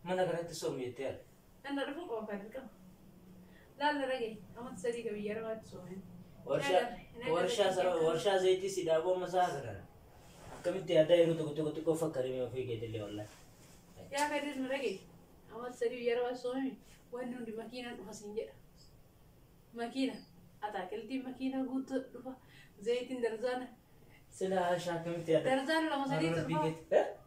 mana kanatti soomiyete yaala. Anna dhufu qofaan qaba. Laalla ragee amma sadii qabi yeroo ati soomeen. Warshaa zayitii si daaboo masaa kana. Akkamitti yaaddaa yeroo tokko xiqqoo fakkaatee ofii keetillee wallahi. Yaa Kadir ragee amma sadii yeroo ati soomeen wanni hundi makiinaan dhufa siin jedha. Makiina ataakiltii makiina guutuu dhufa zayitiin darzaana. Sila akkamitti yaaddaa? Darzaan lama sadii dhufa.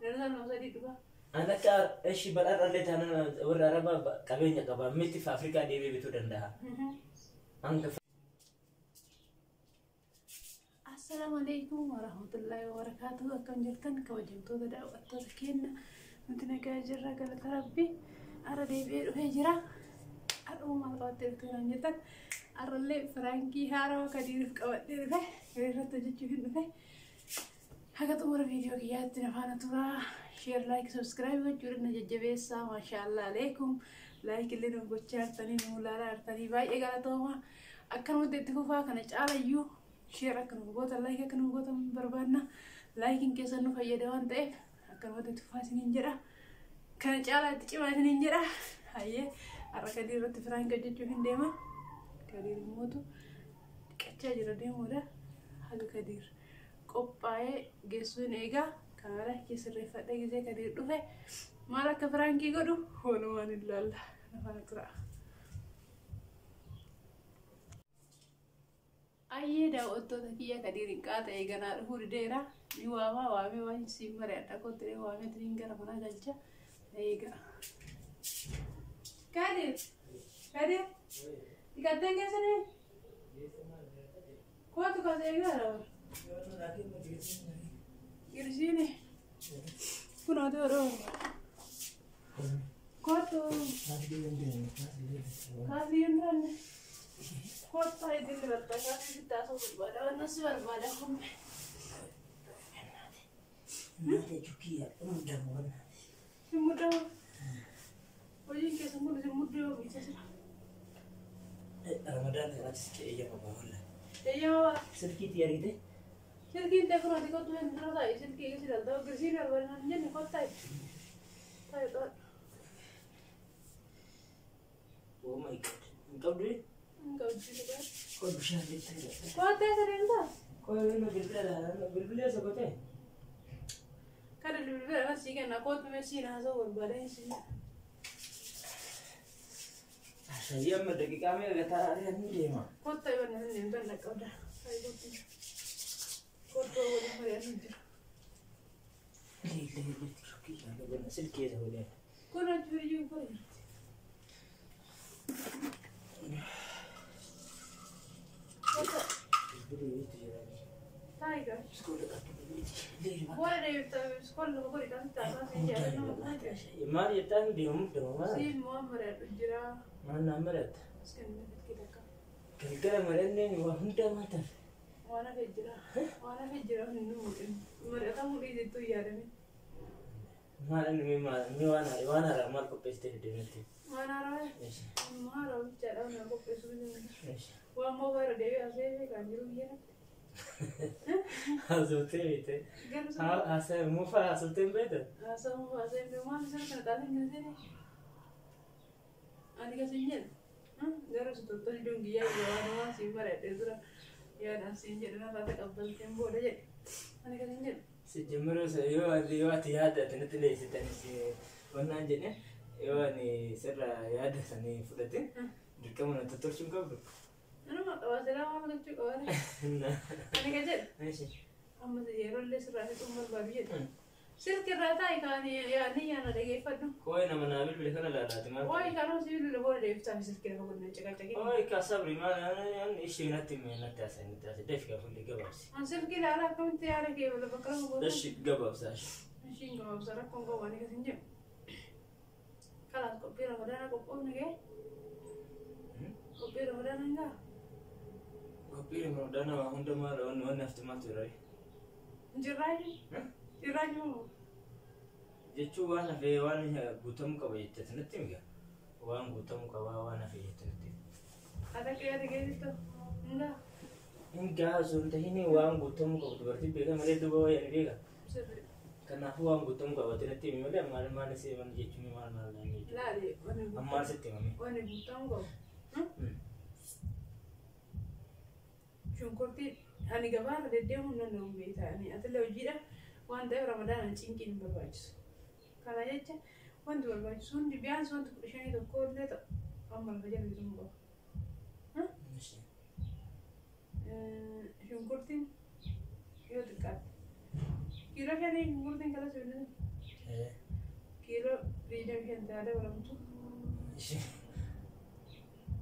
Darzaan lama sadii dhufa. Ana ka eshi badhaadhallee taanaan warra Arabaa qabeenya qaba miti fi Afrikaa deemee bituu danda'a. Assalamu alaikum warahmatullahi wabarakatuh. Akkam jirtan kabajamtoota daawwattoota keenya nuti nagaa jirra galata rabbii. Ara deebi'ee dhufee jira. Aduma maal qabattee dhufte naan jettan. Arallee Firankii haarawaa Kadiiriif qabadhee dhufe. Irratti hojjechuuf hin dhufe. Haga xumura viidiyoo kiyyaatti na faana turaa. Share, like, subscribe gochuun na jajjabeessaa. Maashaallah alaikum. Like illee nu gochaa jirtanii nu ilaalaa jirtanii baay'ee galatooma. Akkanumatti itti fufaa kana caalayyuu share akka nu goota like akka nu goota barbaanna. Likein keessan nu fayyada waan ta'eef akkanumatti itti fufaa isiniin jedha. Kana caalaa itti cimaa isiniin jedha. Hayyee har'a Kadiir irratti Firaank hojjechuuf hin deema. Kadiir immootu dhiqachaa jira deemuudha. Haga Kadiir qophaa'ee geessuun eegaa. Kaara keessirreeffadhee gisee Kadiir dhufe maal akka Firaankii godhu walumaan ilaalla nafana tura. Ayyee daawwattoota kiyya Kadiiriin qaata eeganaa dhufuu dideera. Ni waamee waan siin mari'adha kottiree waamee tiriin gara manaa galcha eega. Kadiir dhiqattee keessanii kootu kaasa eegaadha. Girsini, kuna ada orang. Koto, kasihan kan? Kota itu lebat kasih kita sobat pada nasi berbeda kome. Nanti cuci ya, mudah banget. Mudah. Oh ini kayak mudah bisa sih. Ramadan gratis kayak apa boleh? Iya. Sedikit ya gitu. Silkin tak pernah dikau tuh yang terasa, silkin itu sudah tahu bersih dan warnanya nih kota. Tahu. Oh my god, engkau dulu? Engkau juga. Kau bisa gitu. Kota sering tak? Kau ini berbeda sebetulnya. Kada berbeda sih kan, aku tuh masih nasa berbeda sih. Saya mendaki kami agak tarik ni mah. Kota yang mana nih benar kau dah. Kota boleh melihat ni. Lihat cuci ada benar silky dah boleh. Kau nak curi juga ya? Kota. Beli itu je. Tiger. Sekolah kat beli. Kau ada sekolah kau di kantor sih ya? Imar ya tan di rumah. Si Muhammad berjira. Mana Muhammad? Sekarang kita kan. Kira-kira Muhammad ni wah hunter mata. Wana fejjira hinnu mereka mulai itu ya demi Mana ni wana ramal ko peste de nanti. mana bicara na ko pesu ni wa mo bara dewi ase kan jiru ya Azote itu. Asa mufa azote betul. asa mo ase me ma bisa kan tadi ngene ani ka sinjen garu su to dong dia ya wana si mare de dura ya nasi jadi nanti kabel tembo aja ani ka sinjen Sejumlah saya tiada tentu le si warna jenis ni serra ya ada sani fulatin mereka mana tutur cungkap tu Ano mak tawasan ako magtutug ko ani. Ani ka dyan? Amo sa yero le serra itu umur baru ya. Sir kira tay ka ni ya na dege fad no. Koi nama nabil beli kana la timar. Oi karo si le bore de fta sir kira ko na chaka chaki. Oi ka sabri ma yan ishi na tim na tasa ni tasa def ka fulli gabas. An sir kira ala ko ti ara ke wala bakra ko. Dash gabas dash. Shin go sara ko go ani ka sinje. Kala ko pira modana ko on ge. Ko pira modana nga. Kopi yang dana Honda mara on after maturai. Jirai. Jirai mo. Jechu wana fe wana gutam ka bai tatnatim ga. Wan gutam ka wana fe tatnatim. Ada kaya dito. Nga. Inga sunta hini wan gutam ka berarti bega mare dugo ya bega. Kanaafuu waan guutuun qabatinatti himi malee maal seeman jechuun maal jechuudha. Laali Ammaal sitti himame. wanni guutuun qabu. Shunkurtii ani gabaarra deddeemuun nan danda'u beektaa ani atillee hojiidha waan ta'eef ramadaan cinqiin hin barbaachisu. Kana jecha wanti barbaachisu hundi biyaansi wanti 11 illee ta'u amma lafa jala bituu qaba. Shunkurtiin yoo xiqqaate kiiloo 5 shunkurtiin kala sebenarnya kiiloo 25 taala walamtu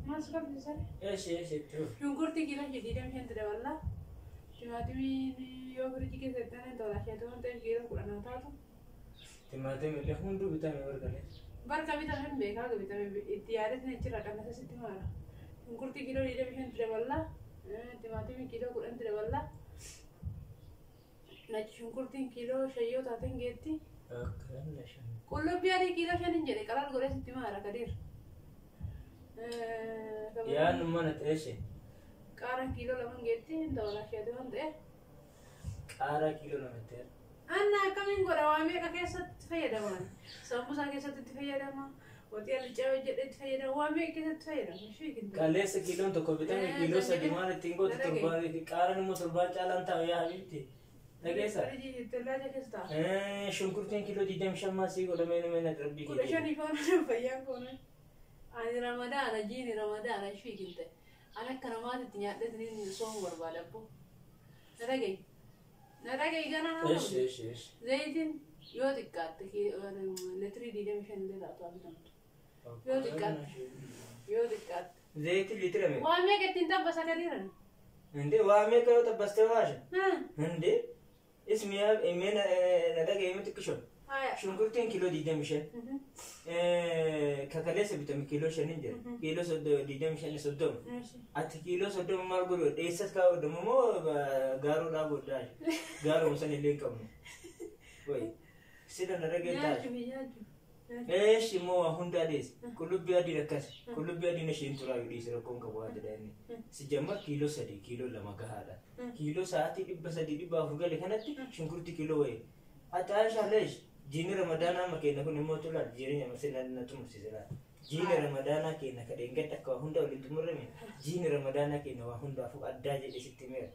mas kan bisa Itu. shunkurtii kiiloo 25 taala walla timaatimii yoo firiji keessa ta'an ta'u laashatu waan ta'eef kiiloo 10 taatu Timaatimii illee hunduu bitamee bargale. barka bitameen beekaa ga bitamee itti yaadatti achirraa qannasa sitti maala shunkurtii kiiloo 25 taala walla timaatimii kiiloo 10 taala walla nachi shunkurtiin kiiloo 5 taateen geetti qullubbii adii kiiloo 5 jedhe qaraar godhee sitti maala kadir Yaan mana ta'eeshe. qaaraan kiiloo 2 geetti ta'u laashatu waan ta'eef Qaaraa kiiloo 2 ta'e. Anna akkamiin godha waa meeqa keessatti fayyadaman sambusaa keessatti itti fayyadama hotii allicaa hojjedhetti fayyadama waa meeqa keessatti fayyadama shiikin Kaleessa kiiloon tokko bitamee kiiloo 3 maal ittiin gootu torbaan qaaraan immoo torbaan caalaan taa'u yaa habiibti. Dhageessa. Tellaaja keessa ta'a. Shunkurtiin kiiloo 25 maasii godhamee nama na darbii Kudha shanii faana fayyaan koone. Ani ramadaana jiini ramadaana shiikin ta'e. Ani akka namaatitti nyaadhatanii soomuu barbaada abbo. Na dhagayi. Na dhagayi ganaa nama. Zayitiin yoo xiqqaatte leetirii 25 illee taatu bitamtu. Yoo xiqqaatte. Yoo xiqqaatte. Zayitiin liitira meeqa? Waa meeqa ittiin tabbasa gadiiran? Inde waa meeqa yoo tabbastee waasha? Inde ismiyaa imeen na dhagaye miti qishoon. Shunkurtiin kiiloo 25. Kakaleessa bitame kiiloo 5 jira. Kiiloo 25 soddoma. Ati kiiloo 30 maal godhu dheessas kaa godhamu moo gaaruudhaa godhaa? Gaaruma san illee hin qabnu. Wayi sida na dhagaye taa'e. Eeshi moo waa hundaa dheesse. Qullubbii adii akkas. Qullubbii adiin isheen turaa yoo dhiise rakkoon qabu haati daa'imni. Si jammar kiiloo 3 kiiloo 2 gahaadha. Kiiloo sa'aatii 300 400 gale kanatti shunkurtii kiiloo wayi. Ataasha leesh. Jiini ramadaanaa makeenya kun immoo tulaan jireenya masinaa na tumsisira. Jiini ramadaanaa keenya kadheen gadda akka waa hunda waliin tumurrame. Jiini ramadaanaa keenya waa hundaafuu addaa jedhe sitti meera.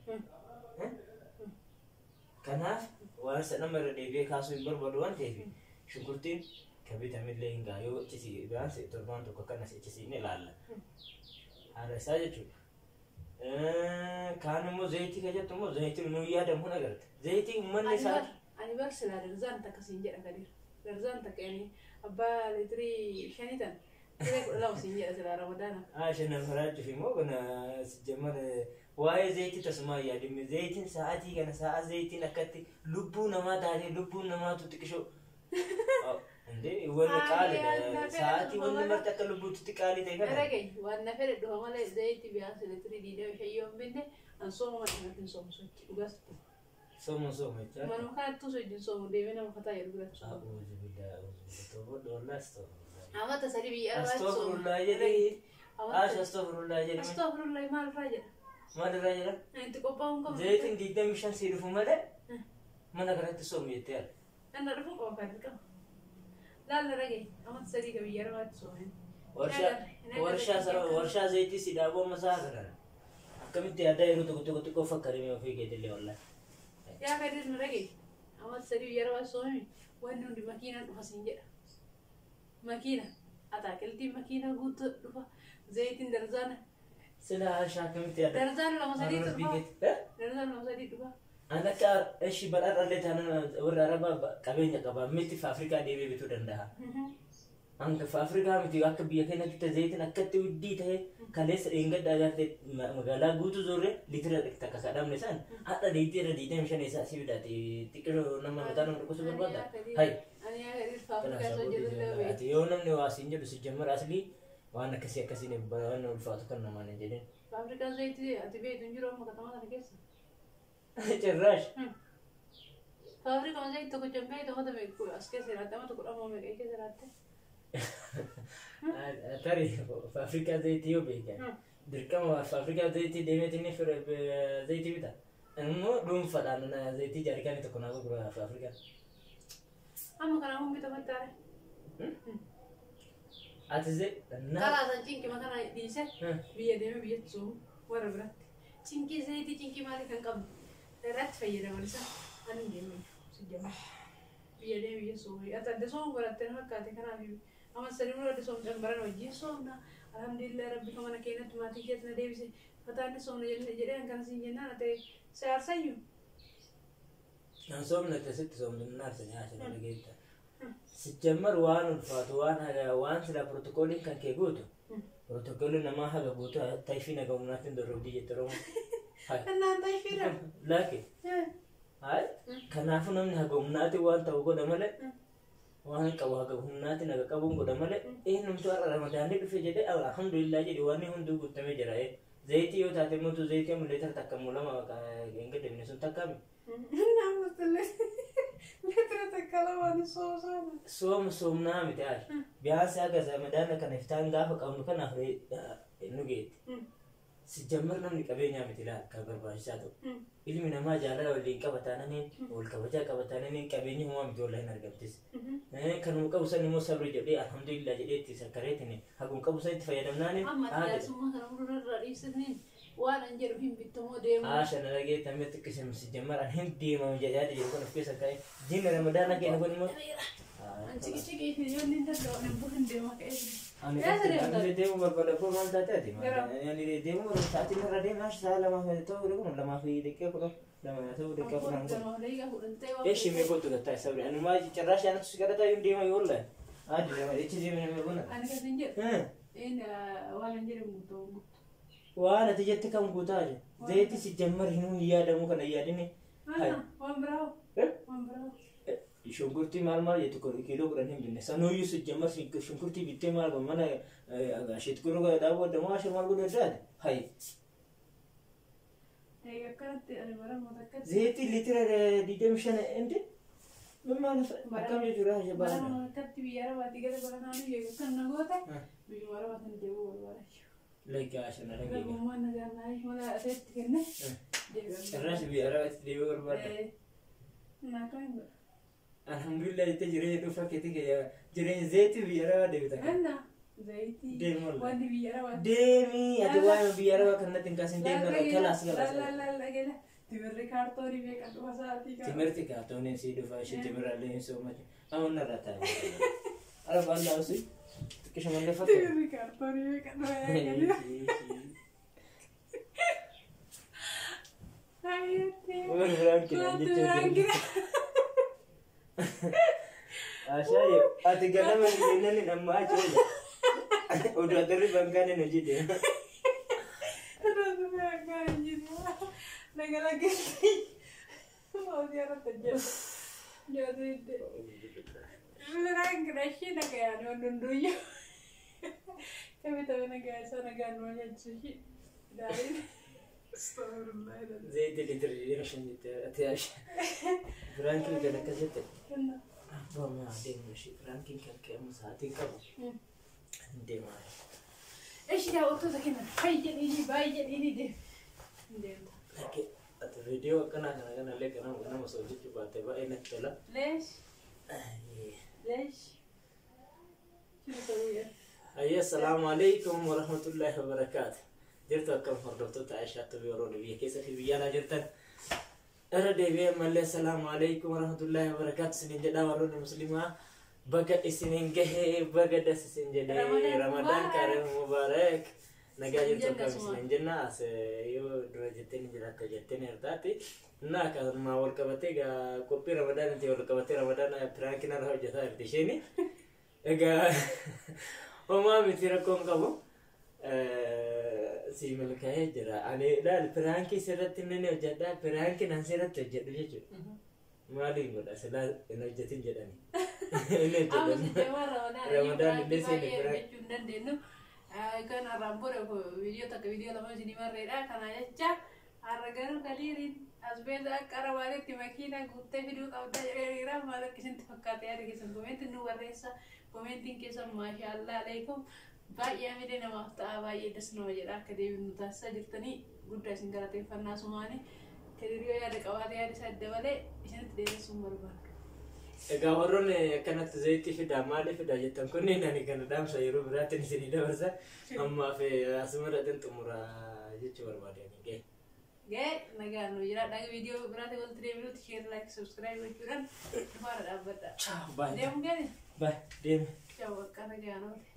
Kanaaf waan sana irra deebi'ee kaasuu hin barbaadu waan ta'eef shunkurtiin kan bitamillee hin gaayoo ittisi baanse torbaan tokko akkanas ittisiin ilaalla. Haala isaa jechuudha. Kaan immoo zayitii kan jettu immoo zayitiin nuu yaadamu hin agarta. Zayitiin uummanni isaa Ani barsila darzaan takka siin jedha kadir. Darzaan takka yani abbaa leetirii 5 tan. Diree 12 siin jedha sila ramadaana. Shanan faraachuuf immoo kana jammar waa'ee zayitii tasumaa yaadime zayitiin sa'aatii kana sa'a zayitiin akkatti lubbuu namaa taatee lubbuun namaatu xiqqishoo. Inde wanni qaalidha sa'aatii wanni marti akka lubbuutti qaalii ta'e kana. Dhagaye waan na fedhe dhufa malee zayitii biyaasa leetirii 25 yoo binne an sooma madinatiin soomu sochi dhugaas. Somo jechuudha. Manuma kanatti osoo wajjin soomu deemee nama kataa jedhu biratti soomu. Amata sadii biyya irraa soomu. Astagfirullah jedhee. Astagfirullah jedhee. Astagfirullah maalirraa jedha? Maalirraa jedha? Itti qophaa'uun qabu. Zayitiin 25 si dhufu malee mana kanatti soomu jettee yaadda. Anna dhufu qaba kan qabu. Laalla dhagaye amata sadii ka biyya irraa soomeen. Warshaa zayitii si dhaaboo masaa kana. Akkamitti yaaddaa yeroo tokko xiqqoo fakkaatee ofii keetillee wallaahi. Yaa kadir na dhagaye amata sadii biyya irraa soomeen wanni hundi makiinaan dhufa siin jedha. Makiina ataakiltiin makiina guutuu dhufa zayitiin darzaana. Sila akkamitti yaadda? Darzaan lama sadii dhufa. Darzaan lama sadii dhufa. Anakka eshi badhaadhallee taanaan warra arabaa qabeenya qaba miti Afrikaa deemee bituu danda'a. Anga Afrikaa miti akka biyya keenyatti zayitiin akkatti widdii ta'e kaleessa dheengadda agartee magaalaa guutuu zorree litira takka kadhamne isaan hadha litira 25 isaa si bidaate xiqqoo nama mataa nama dhukkubsu barbaada. Hai. Yoo namni waa siin jedhu si jammara aslii waan akkasiin waan ulfaatu kan namaan hin jedhin. Afrikaan zayitii ati beektu hin jiru amma katamaa kana keessa. Cirraash. Afrikaan zayitii tokko jambee to'ata beeku as keessa jiraate amma tokko dhammoo meeqa keessa jiraate. Tarii Afrikaa zayitii yoo beekan dirqama Afrikaa zayitii deemeetiin zayitii bita. Immoo dhuunfaadhaan zayitii jaarikaanii tokko naa gurgura Afrikaa. أما كان هم بيتمتعوا أتزي كلا تنتين كما كان دينسة بيدهم بيتصوم ورا برات تنكي زيتي تنكي مالك كان قبل رات فينا ولسه أنا ديمي سجمة بيدهم بيتصوم أتدسوم برات تنها كاتي كنا بيو أما سليم ولا دسوم جنبران وجيه صومنا الحمد لله ربي كمان كينت ما تيجي ديبسي فتاني صومنا جريان كان سيجنا نتى سعر سيو صومنا تست صوم الناس يعني عشان لقيتها سجمر وان الفات وان سلا بروتوكولين كان كيغوتو بروتوكولين ما حاجة بوتو تايفينا قومنات ندرب دي جترو هاي أنا تايفينا لكن هاي كنافنا من قومنات وان توقو دمله وان كوا قومنات نقابون قدمله إيه نمتوار رمضان دي في جدي أو الحمد لله جدي واني هندو قتمي جراي زيتي يوتاتي موتو زيتي مليتر تكمل ما كإنك دمنسون تكمل نعم مثلا لترتك كلامي صوم نامي تعال بيعاس أجازة مدانا كان يفتان دافق أو نكنا في النجيت سجمرنا من كبيني مثلا كبر باشاتو اللي من ما جالا واللي كبتانين والكبجا كبتانين كبيني هو مدور لهنا رجبتس كانوا كوسا نمو صبر جدي الحمد لله جدي تسكرتني هكون كوسا تفيدمناني أما تسمع كانوا مرة رئيس اثنين وانا نجربهم بالتمو ديما عشان لقيت تمت كسم سجمر الحين ديما مجاجات يكون في كيسة جين رمضان كي نقول مو أنت كي في اليوم ننتظر نبوهن ديما كيس أنا ديما بربنا فوق ما تاتي يعني ديما تاتي مرة ديما عش سهل ما في تقول لما في دكة كنا لما تقول دكة كنا إيش مي قلت لك تاي سوري أنا ما جرّاش أنا تسكرت تاي ديما يقول له عادي ديما إيش ديما يقولنا أنا كسنجر إن وانا نجرب متوقع وانا تجت كم قطاج زيتي سجمر هنو يادا مو كنا يادني هاي وان براو شنكرتي مال يتكون كيلو غرام جنة سنو يسجمر شنكرتي بيتي مال بمنا عشان تكونوا قاعد أبغى دماغ شو مال قدر زاد هاي هي كانت أنا برا متأكد زيتي لتر ديدي مشان أنت مما أنا كم يجراه جبال برا متأكد بيارا باتي كده برا نانو يجوا كنا نقوله بيجوا برا باتن جوا برا لك عشان لا ما نجارنا إيش ولا أسيت كنا الناس بيارا تديو برباد ما كان الحمد لله تجري دوفا كتير يا جرين زيتي بيارا دبيتك أنا زيتي وادي بيارا ديمي أدوان بيارا كنا تنكاسين ديمي كلاس لا كده تمر كارتوني بيك أدوان ساعتي تمرتي كارتوني سيدو فاشي تمر عليه سومات أمنا راتان أنا بالله وسي كيش من اللي فكر تمر كارتوني بيك أدوان هاي أشايف أتكلم عن إنني لما أجي udah dari bangkane no jide aduh bangkane jide lagi mau dia terjadi jadi orang kerasi nak ya nundunya kami tahu nak sana ganunya sih dari زي اللي تدري عشان تياش فرانكي كذا كذا ما عندي مشي فرانكي كم ساعتين كم ديما ايش ده وقت كده بايجن إني ده لكن الفيديو كنا لك أنا مسوي بعد تبغى إنك تلا ليش شو تسوي أيه السلام عليكم ورحمة الله وبركاته جرت كم فردوتو تعيشات تبيرون بيه كيس في بيانا جرت أنا دبي مالي السلام عليكم ورحمة الله وبركاته سنين جدا ورون المسلمة بقى سنين جه بقى دس سنين جدا رمضان كريم مبارك نجا جرت كم سنين جنا أس يو درجتين جدا كجتين ارتاتي ناك ما والكبتي كوبي رمضان انتي والكبتي رمضان فرانكنا راه جثا ارتشيني إجا وما بتيركم كابو si melkaya jera ane dal perangki serat tinene jada perangki nan serat jada jeju mali ngoda sela eno jatin jada ni ene jada ni Ramadan ini sini perangki dan denu kan arambur ko video lama sini marera kana yacha aragar kadirin asbeza karawale timakina gutte video kauda era mala kisin tafakkat ya kisin comment nu waresa commenting kisa mashallah alaikum baay'ee midhe namaaf ta'a baay'ee das nama jedha akka deebiin nu taasisaa jirtanii guddaa isin galateeffannaa sumaanii hiriiroo yaada qabaatee yaada isaa adda malee isinitti deebisuun barbaadu. Egaa warroon akkanatti zayitii fidaa maaliif fidaa jettan kunneen ani kana dhaamsa yeroo biraatiin isinii dabarsa ammaa fi asumarratti xumura jechuu barbaadani. Gee nagaan nu jira dhaga viidiyoo biraatiin walitti deebinuuti share like subscribe gochuudhaan fara dhaabbadha. Ciao bye. Deemu gadi. Bye deemu. Ciao bakka nagaan oole.